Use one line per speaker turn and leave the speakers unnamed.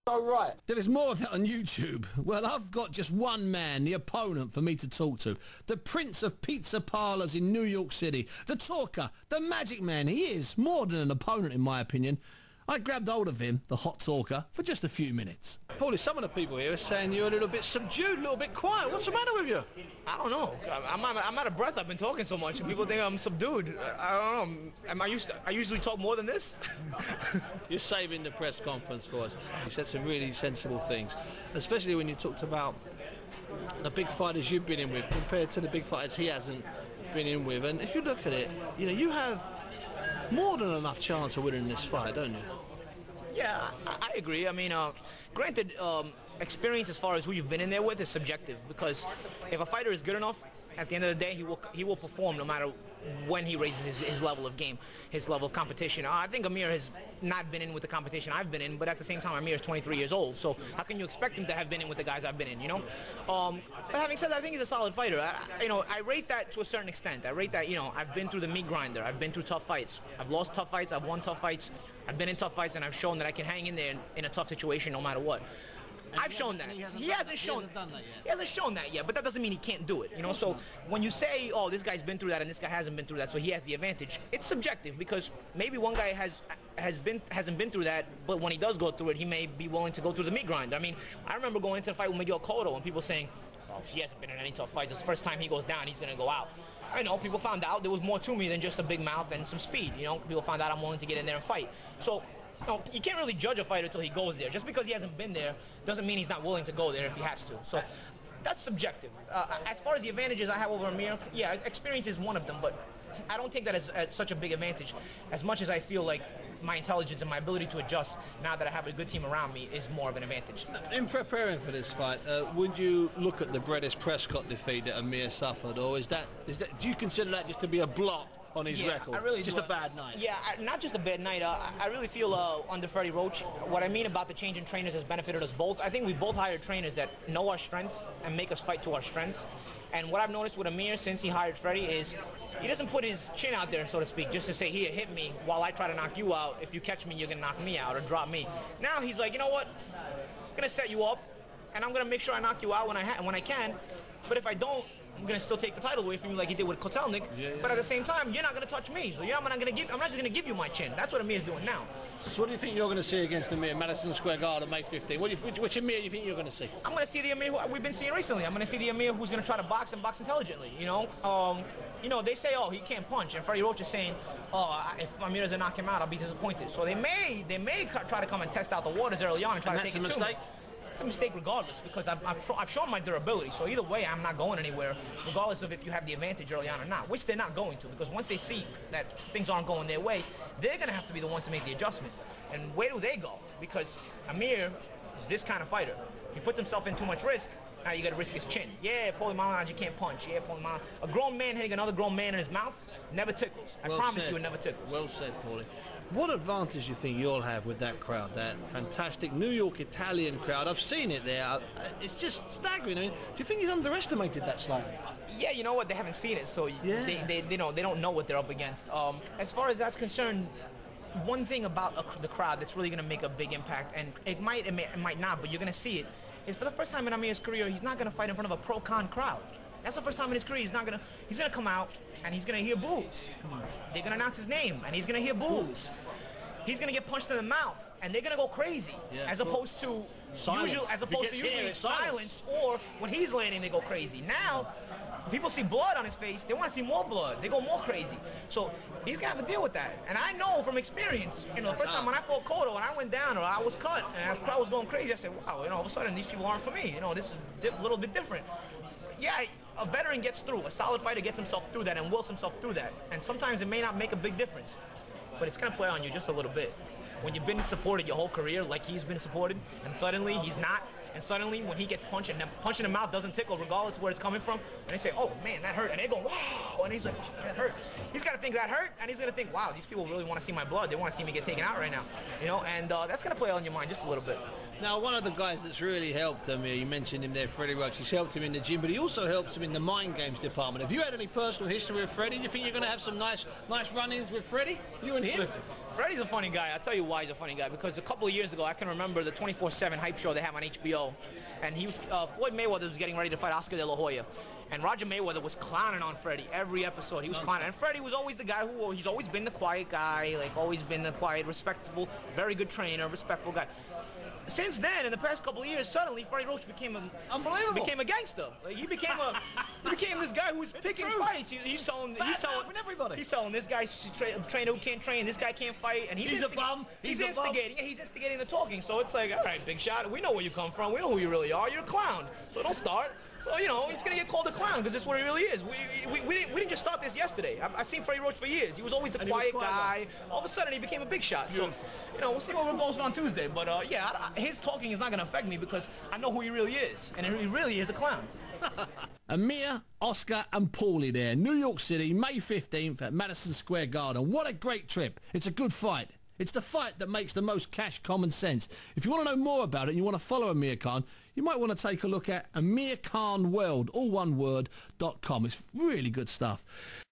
So right.
There is more of that on YouTube. Well, I've got just one man, the opponent, for me to talk to. The prince of pizza parlours in New York City. The talker, the magic man. He is more than an opponent, in my opinion. I grabbed hold of him, the hot talker, for just a few minutes.
Paulie, some of the people here are saying you're a little bit subdued, a little bit quiet. What's the matter with you?
I don't know. I'm out of breath. I've been talking so much, and people think I'm subdued. I don't know. I usually talk more than this?
You're saving the press conference for us. You said some really sensible things, especially when you talked about the big fighters you've been in with compared to the big fighters he hasn't been in with. And if you look at it, you know, you have more than enough chance of winning this fight, don't you?
Yeah, I agree. I mean, granted, experience as far as who you've been in there with is subjective, because if a fighter is good enough, at the end of the day, he will perform no matter when he raises his level of game, his level of competition. I think Amir has not been in with the competition I've been in, but at the same time, Amir is 23 years old, so how can you expect him to have been in with the guys I've been in, you know? But having said that, I think he's a solid fighter. I rate that to a certain extent. I rate that, you know, I've been through the meat grinder. I've been through tough fights. I've lost tough fights. I've won tough fights. I've been in tough fights, and I've shown that I can hang in there in a tough situation no matter what. I've shown that. He hasn't shown that yet, but that doesn't mean he can't do it, you know? So when you say, oh, this guy's been through that and this guy hasn't been through that, so he has the advantage, it's subjective, because maybe one guy hasn't been through that, but when he does go through it, he may be willing to go through the meat grind. I mean, I remember going into the fight with Miguel Cotto and people saying, oh, he hasn't been in any tough fights. It's the first time he goes down, he's going to go out. I know, people found out there was more to me than just a big mouth and some speed, you know? People found out I'm willing to get in there and fight. So, no, you can't really judge a fighter until he goes there. Just because he hasn't been there doesn't mean he's not willing to go there if he has to. So that's subjective. As far as the advantages I have over Amir, yeah, experience is one of them, but I don't take that as such a big advantage, as much as I feel like my intelligence and my ability to adjust now that I have a good team around me is more of an advantage.
In preparing for this fight, would you look at the Bredis Prescott defeat that Amir suffered, or is that do you consider that just to be a blot on his record?
I really
just
do.
A bad night.
Yeah, not just a bad night. I really feel under Freddie Roach, what I mean about the change in trainers has benefited us both. I think we both hired trainers that know our strengths and make us fight to our strengths. And what I've noticed with Amir since he hired Freddie is he doesn't put his chin out there, so to speak, just to say, here, hit me while I try to knock you out. If you catch me, you're going to knock me out or drop me. Now he's like, you know what? I'm going to set you up, and I'm going to make sure I knock you out when I can. But if I don't, I'm going to still take the title away from you like he did with Kotelnik. But at the same time, you're not going to touch me. So I'm not just going to give you my chin. That's what Amir's doing now.
So what do you think you're going to see against Amir, Madison Square Garden, May 15? Which Amir do you think you're going to see?
I'm going to see the Amir who we've been seeing recently. I'm going to see the Amir who's going to try to box and box intelligently, you know? You know, they say, oh, he can't punch. And Freddie Roach is saying, oh, if Amir doesn't knock him out, I'll be disappointed. So they may try to come and test out the waters early on and try to take it to him.
That's a mistake?
It's a mistake regardless, because I've shown my durability. So either way, I'm not going anywhere, regardless of if you have the advantage early on or not, which they're not going to, because once they see that things aren't going their way, they're going to have to be the ones to make the adjustment. And where do they go? Because Amir is this kind of fighter. He puts himself in too much risk. Now you got to risk his chin. Yeah, Paulie Malignaggi can't punch. Yeah, Paulie Malignaggi. A grown man hitting another grown man in his mouth never tickles. I promise you it never tickles.
Well said, Paulie. What advantage do you think you'll have with that crowd, that fantastic New York Italian crowd? I've seen it there. It's just staggering. I mean, do you think he's underestimated that slightly?
Yeah, you know what? They haven't seen it, so
yeah.
they don't know what they're up against. As far as that's concerned, one thing about the crowd that's really going to make a big impact, and it might not, but you're going to see it, is for the first time in Amir's career, he's not going to fight in front of a pro-con crowd. That's the first time in his career he's going to come out and he's going to hear boos. They're going to announce his name and he's going to hear boos. He's going to get punched in the mouth and they're going to go crazy, as opposed to usually silence, or when he's landing they go crazy. Now, people see blood on his face, they want to see more blood. They go more crazy. So he's going to have to deal with that. And I know from experience, you know, the first time when I fought Cotto and I went down or I was cut and the crowd was going crazy, I said, wow, you know, all of a sudden these people aren't for me. You know, this is a little bit different. Yeah, a veteran gets through. A solid fighter gets himself through that and wills himself through that. And sometimes it may not make a big difference, but it's going to play on you just a little bit. When you've been supported your whole career, like he's been supported, and suddenly he's not, and suddenly when he gets punched and punch in the mouth doesn't tickle regardless of where it's coming from, and they say, oh man, that hurt, and they go, wow, and he's like, oh, that hurt. He's got to think that hurt, and he's going to think, wow, these people really want to see my blood. They want to see me get taken out right now, you know, and that's going to play on your mind just a little bit.
Now, one of the guys that's really helped him, you mentioned him there, Freddie Roach, he's helped him in the gym, but he also helps him in the mind games department. Have you had any personal history with Freddie? Do you think you're going to have some nice run-ins with Freddie, you and him?
Listen, Freddie's a funny guy. I'll tell you why he's a funny guy, because a couple of years ago, I can remember the 24/7 hype show they have on HBO, and he was, Floyd Mayweather was getting ready to fight Oscar De La Hoya. And Roger Mayweather was clowning on Freddie every episode. He was clowning. And Freddie was always the guy who, he's always been the quiet guy, like always been the quiet, respectable, very good trainer, respectful guy. Since then, in the past couple of years, suddenly Freddie Roach became a gangster. Like, he became this guy who was picking fights. He's selling
everybody.
He's selling this guy trainer who can't train. This guy can't fight, and he's a bum. He's instigating. Yeah, he's instigating the talking. So it's like, all right, big shot. We know where you come from. We know who you really are. You're a clown. So don't start. So, you know, he's going to get called a clown because that's what he really is. We didn't just start this yesterday. I've seen Freddie Roach for years. He was always the quiet guy. All of a sudden, he became a big shot. So, you know, we'll see what goes on Tuesday. But, yeah, his talking is not going to affect me because I know who he really is. And he really is a clown.
Amir, Oscar and Paulie there. New York City, May 15th at Madison Square Garden. What a great trip. It's a good fight. It's the fight that makes the most cash common sense. If you want to know more about it and you want to follow Amir Khan, you might want to take a look at AmirKhanWorld, all one word, .com. It's really good stuff.